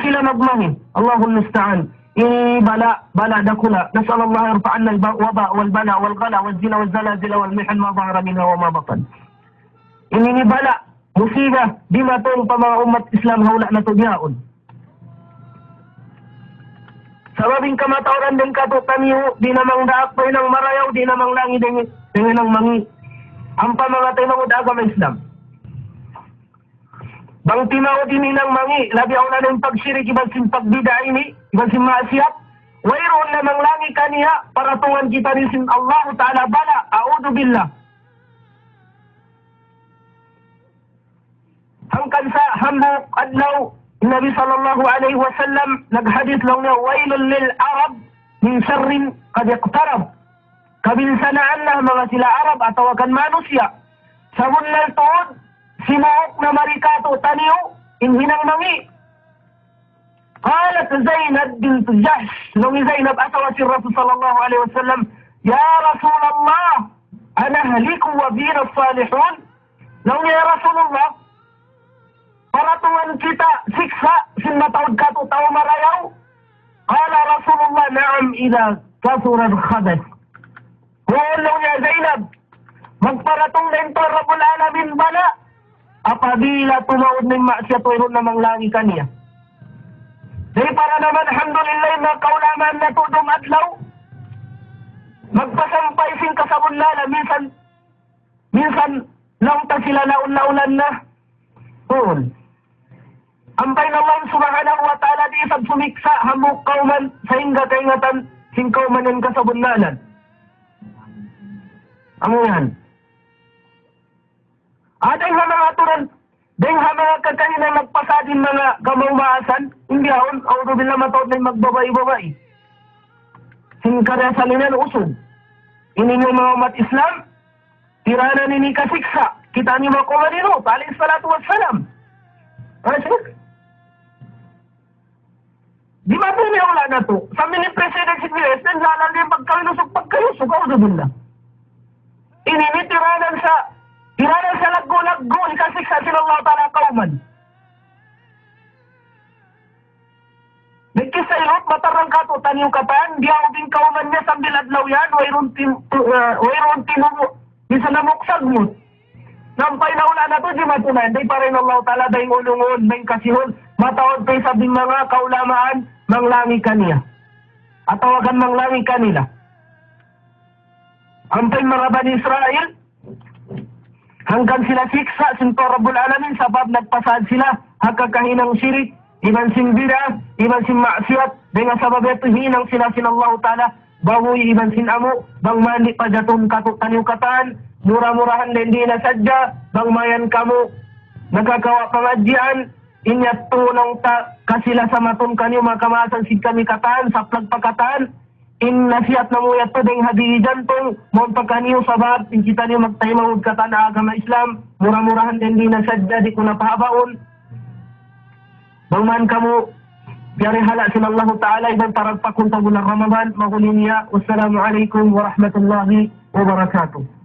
sila magmahi. Allahul musta'an. Ini bala dakula. Nasallallahu yarfa'anna al-waba wal-bala wal-ghala wal-zina wal-zalazila wal-mihan ma dhahara minha wa ma batan. Ini ni bala, musibah di matong pa mga umat Islam haula na to dihaon. Sababing kamataoran din ka to taniyo, di namang daak pa ng marayaw, di namang langi din ng mangi. Ang pamangatay ng agama Islam. Bang tinao din ng mangi, labi ang na ng pagsirik, iban sin pagbida ini, iban sin maasiyat, wayroon namang langi kaniya, para tungan kita ni sin Allah Ta'ala bala, a'udhu billah. Hangkan sa hambuk adlaw, Nabi sallallahu alaihi wasallam, naghadith lang niya, wailun lil Arab, min sharrin kad iqtarab. Kabilsanaan na mga sila Arab, atawakan manusia. Sa bunlal tuod, sinuok na marikato taniyo, inhinang mangi. Qalat Zainab bint Jahsh, nung Zainab asawa si Rasul sallallahu alaihi wasallam, Ya Rasulullah, anahliku wa bina salihun. Nung ya Rasulullah, paratungan kita siksa, sinmatawag ka to tao marayaw. Qala Rasulullah, na'am ila kasurad khadas. Hulong niya Zainab, magparatong na ito Rabbul Alamin bala, apabila tumaod ng maksiyat wayroon namang langi kaniya. Dahil para naman, alhamdulillah, na kaulaman na to dumadlaw, magpasampay sing kasabunlala, minsan, naunta sila naun-naulan na. Tuon. Ampay na Allah subhanahu wa ta'ala di isang sumiksa, hamuk kauman, sa ingat-ingatan, sing kauman yung kasabunlalan. Ano yan? Adeng ha mga aturan, deng ha mga kakahinang nagpasadin mga kamaumasan, hindi haon, auto bila mataod na magbabay-babay. Singkarasalinan usog. Ini yung mga umat Islam, tiranan ini kasiksa, kita ni makumanino, alayhi salatu wassalam. Asik? Di ba po niya wala na to? Sa mini-president si US, nanlalang din pagkayusog, auto bila. Ini tiranan sa laggo, ikasiksa sila Allah ta'ala kauman. Nagkisa ilot, matarang kato, taniyong kapan, diyaw din kauman niya sa biladlaw yan, wayroon tinubo, bisa namuksag mo. Nampay na ula na to, di matunan, day pa rin Allah ta'ala, day ulungon, day kasihon, matawad pa sabing mga kaulamaan, manglangi kaniya. At tawagan manglangi kanila. Ampay mga Bani Israel, hanggang sila siksa, sinto Rabbul Alamin, sabab nagpasad sila, hagkakahinang syirik, iban sin bida, iban sin maksiyat, dengan sabab ito hinang sila sin Allah Ta'ala, bawoy iban sin amo, bang mandi pa jatun taniukatan, murah-murahan din di na sadya, bang mayan kamu, nagkakawa pangadyan, inyat tunong kasila sa matun kanyo, makamasan sid kami katan, sa plagpakatan, nasihat na mo yato deng hadijan tong mon pagkaniyo sabab kita niyo magtaymawud katan na agama Islam murah-murahan din di na sadya di ko napahabaon bangman kamo biyari hala sin Allah Ta'ala ibang taragpakun sa bulan Ramadan mahuli niya wassalamu alaikum warahmatullahi wabarakatuh.